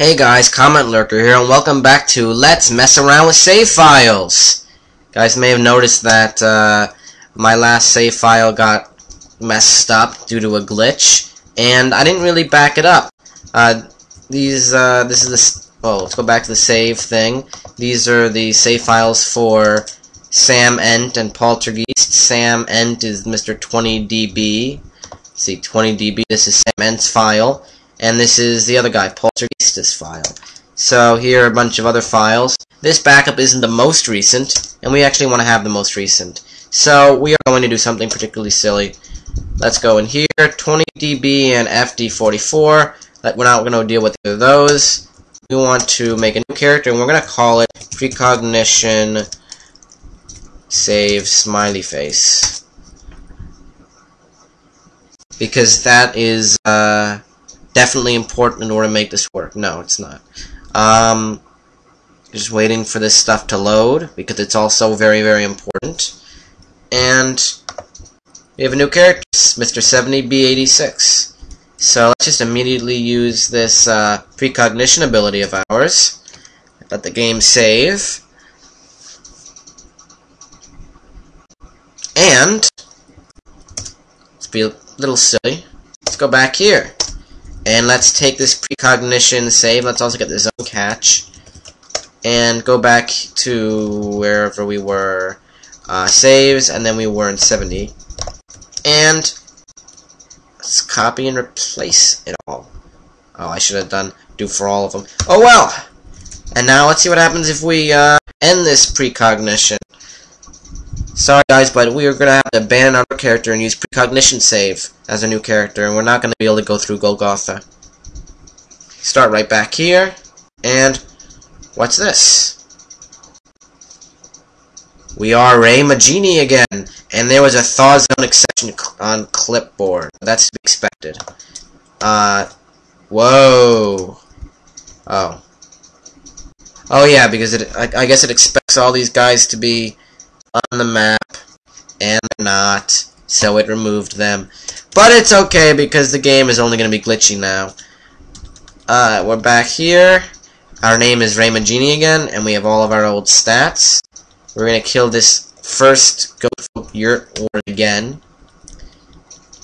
Hey guys, CommentLurker here, and welcome back to Let's Mess Around with Save Files! Guys may have noticed that my last save file got messed up due to a glitch, and I didn't really back it up. Let's go back to the save thing. These are the save files for Sam Ent and Poltergeist. Sam Ent is Mr. 20dB. Let's see, 20dB, this is Sam Ent's file. And this is the other guy, Poltergeist's file. So here are a bunch of other files. This backup isn't the most recent, and we actually want to have the most recent. So we are going to do something particularly silly. Let's go in here, 20dB and FD44. We're not going to deal with either of those. We want to make a new character, and we're going to call it Precognition Save Smiley Face. Because that is, definitely important in order to make this work. No, it's not. Just waiting for this stuff to load because it's also very, very important. And we have a new character, Mr. 70B86. So let's just immediately use this precognition ability of ours. Let the game save. And let's be a little silly. Let's go back here. And let's take this precognition save. Let's also get the zone catch. And go back to wherever we were. Saves, and then we were in 70. And let's copy and replace it all. Oh, I should have do for all of them. Oh well! And now let's see what happens if we end this precognition. Sorry guys, but we are going to have to abandon our character and use precognition save as a new character, and we're not going to be able to go through Golgotha. Start right back here, and what's this? We are Ray Magini again, and there was a thaw zone exception on clipboard. That's to be expected. Whoa. Oh. Oh yeah, because I guess it expects all these guys to be on the map, and they're not, so it removed them. But it's okay, because the game is only going to be glitchy now. We're back here. Our name is Ray Magini again, and we have all of our old stats. We're going to kill this first goat yurt ward again,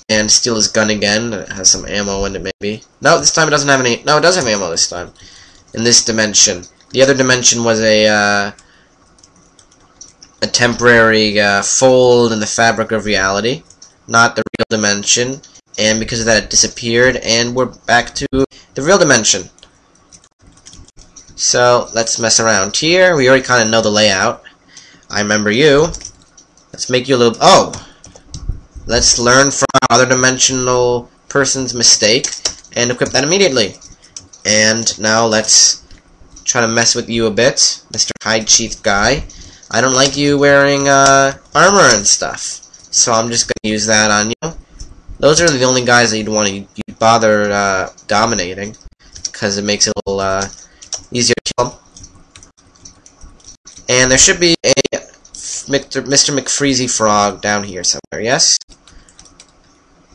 and steal his gun again. It has some ammo in it, maybe. No, this time it doesn't have any. No, it does have ammo this time. In this dimension. The other dimension was a temporary fold in the fabric of reality, not the real dimension, and because of that it disappeared, and we're back to the real dimension. So let's mess around here. We already kind of know the layout. I remember you. Let's make you a little... Oh! Let's learn from our other dimensional person's mistake and equip that immediately. And now let's try to mess with you a bit, Mr. Hide Sheath guy. I don't like you wearing armor and stuff, so I'm just going to use that on you. Those are the only guys that you'd bother dominating, because it makes it a little easier to kill them. And there should be a Mr. McFreezy Frog down here somewhere, yes?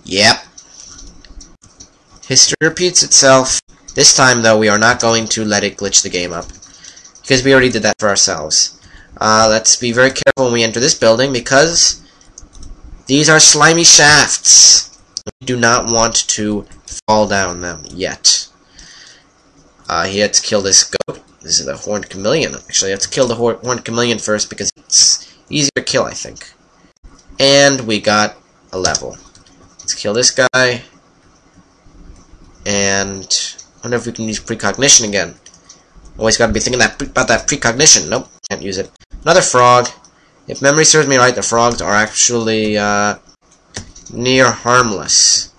Yep. History repeats itself. This time, though, we are not going to let it glitch the game up, because we already did that for ourselves. Let's be very careful when we enter this building, because these are slimy shafts. We do not want to fall down them yet. Let's kill this goat. This is the Horned Chameleon. Actually, let's kill the Horned Chameleon first, because it's easier to kill, I think. And we got a level. Let's kill this guy. And I wonder if we can use precognition again. Always got to be thinking about that precognition. Nope, can't use it. Another frog. If memory serves me right, the frogs are actually near harmless.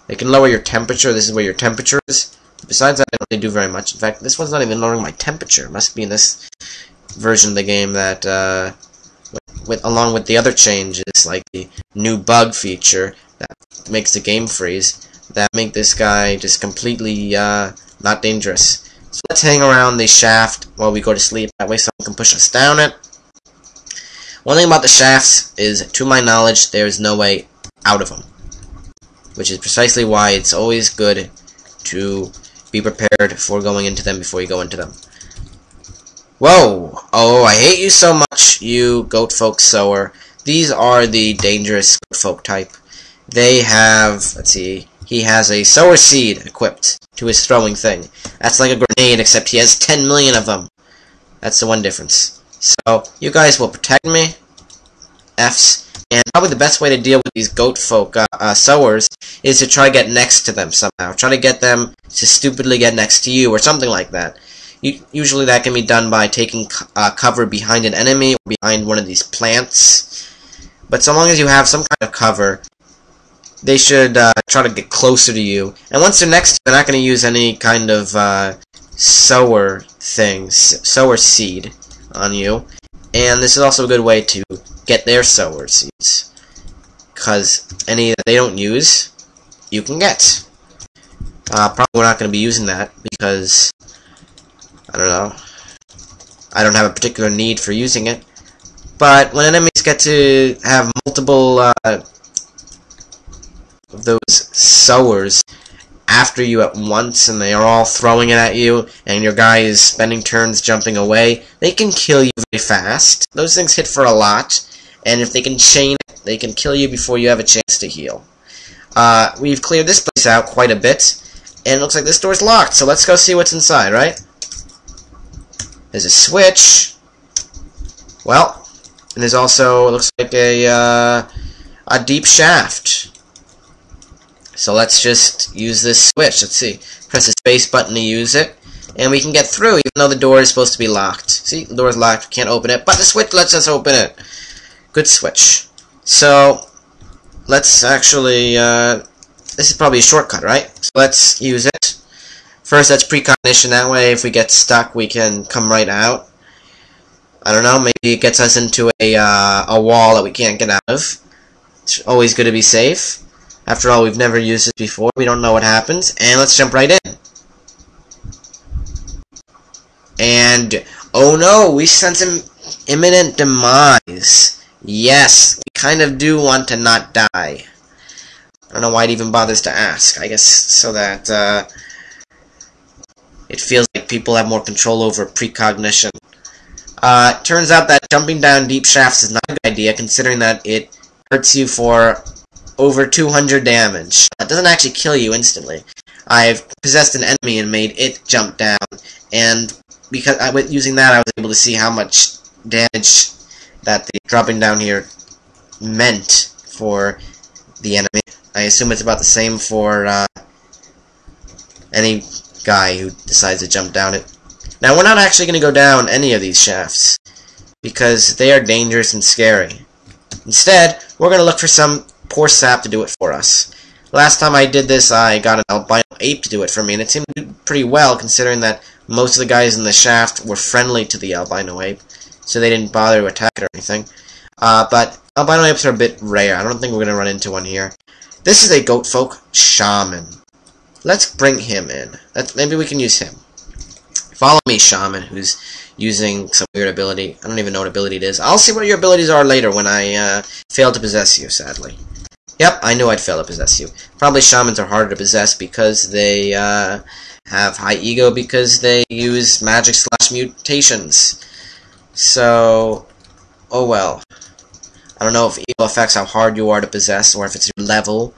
They can lower your temperature. This is where your temperature is. Besides that, they don't really do very much. In fact, this one's not even lowering my temperature. It must be in this version of the game that, along with the other changes, like the new bug feature that makes the game freeze, that make this guy just completely not dangerous. So let's hang around the shaft while we go to sleep. That way someone can push us down it. One thing about the shafts is, to my knowledge, there's no way out of them. Which is precisely why it's always good to be prepared for going into them before you go into them. Whoa! Oh, I hate you so much, you goat folk sower. These are the dangerous goat folk type. They have, let's see, he has a sower seed equipped to his throwing thing. That's like a grenade, except he has 10 million of them. That's the one difference. So, you guys will protect me. Fs. And probably the best way to deal with these goat folk sowers is to try to get next to them somehow. Try to get them to stupidly get next to you or something like that. Usually that can be done by taking cover behind an enemy or behind one of these plants. But so long as you have some kind of cover, they should try to get closer to you. And once they're next to you, they're not going to use any kind of sower seed on you. And this is also a good way to get their sower seeds, because any that they don't use, you can get. Probably we're not going to be using that because, I don't know, I don't have a particular need for using it. But when enemies get to have multiple of those sowers after you at once, and they are all throwing it at you, and your guy is spending turns jumping away, they can kill you very fast. Those things hit for a lot, and if they can chain it, they can kill you before you have a chance to heal. We've cleared this place out quite a bit, and it looks like this door's locked, so let's go see what's inside, right? There's a switch. Well, and there's also, it looks like a deep shaft. So let's just use this switch. Let's see. Press the space button to use it, and we can get through, even though the door is supposed to be locked. See, the door is locked. Can't open it, but the switch lets us open it. Good switch. So let's actually. This is probably a shortcut, right? So let's use it. First, that's precognition. That way, if we get stuck, we can come right out. I don't know. Maybe it gets us into a wall that we can't get out of. It's always good to be safe. After all, we've never used this before. We don't know what happens. And let's jump right in. And, oh no, we sense an imminent demise. Yes, we kind of do want to not die. I don't know why it even bothers to ask. I guess so that it feels like people have more control over precognition. Turns out that jumping down deep shafts is not a good idea, considering that it hurts you for over 200 damage. It doesn't actually kill you instantly. I've possessed an enemy and made it jump down, and because using that, I was able to see how much damage that the dropping down here meant for the enemy. I assume it's about the same for any guy who decides to jump down it. Now, we're not actually going to go down any of these shafts, because they are dangerous and scary. Instead, we're going to look for some poor sap to do it for us. Last time I did this, I got an albino ape to do it for me, and it seemed to do pretty well, considering that most of the guys in the shaft were friendly to the albino ape, so they didn't bother to attack it or anything. But albino apes are a bit rare. I don't think we're going to run into one here. This is a goat folk shaman. Let's bring him in. Maybe we can use him. Follow me, shaman, who's using some weird ability. I don't even know what ability it is. I'll see what your abilities are later when I fail to possess you, sadly. Yep, I knew I'd fail to possess you. Probably shamans are harder to possess because they have high ego, because they use magic / mutations. So, oh well. I don't know if ego affects how hard you are to possess or if it's your level,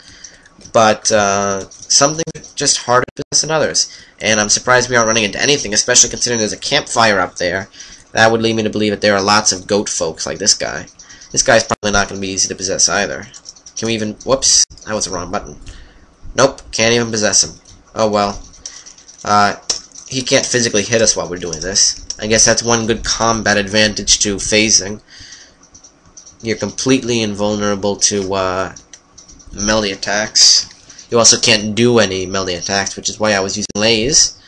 but some things are just harder to possess than others. And I'm surprised we aren't running into anything, especially considering there's a campfire up there. That would lead me to believe that there are lots of goat folks like this guy. This guy's probably not going to be easy to possess either. Can we even... Whoops, that was the wrong button. Nope, can't even possess him. Oh well. He can't physically hit us while we're doing this. I guess that's one good combat advantage to phasing. You're completely invulnerable to melee attacks. You also can't do any melee attacks, which is why I was using lays.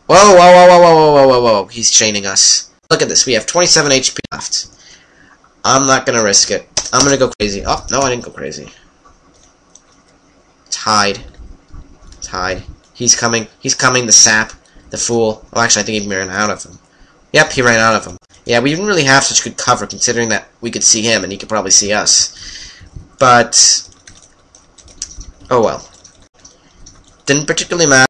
Whoa, whoa, whoa, whoa, whoa, whoa, whoa, whoa, he's chaining us. Look at this, we have 27 HP left. I'm not gonna risk it. I'm gonna go crazy. Oh, no, I didn't go crazy. It's hide. It's hide. He's coming, the sap, the fool. Oh, actually, I think he ran out of him. Yep, he ran out of him. Yeah, we didn't really have such good cover, considering that we could see him, and he could probably see us. But... oh well. Didn't particularly matter.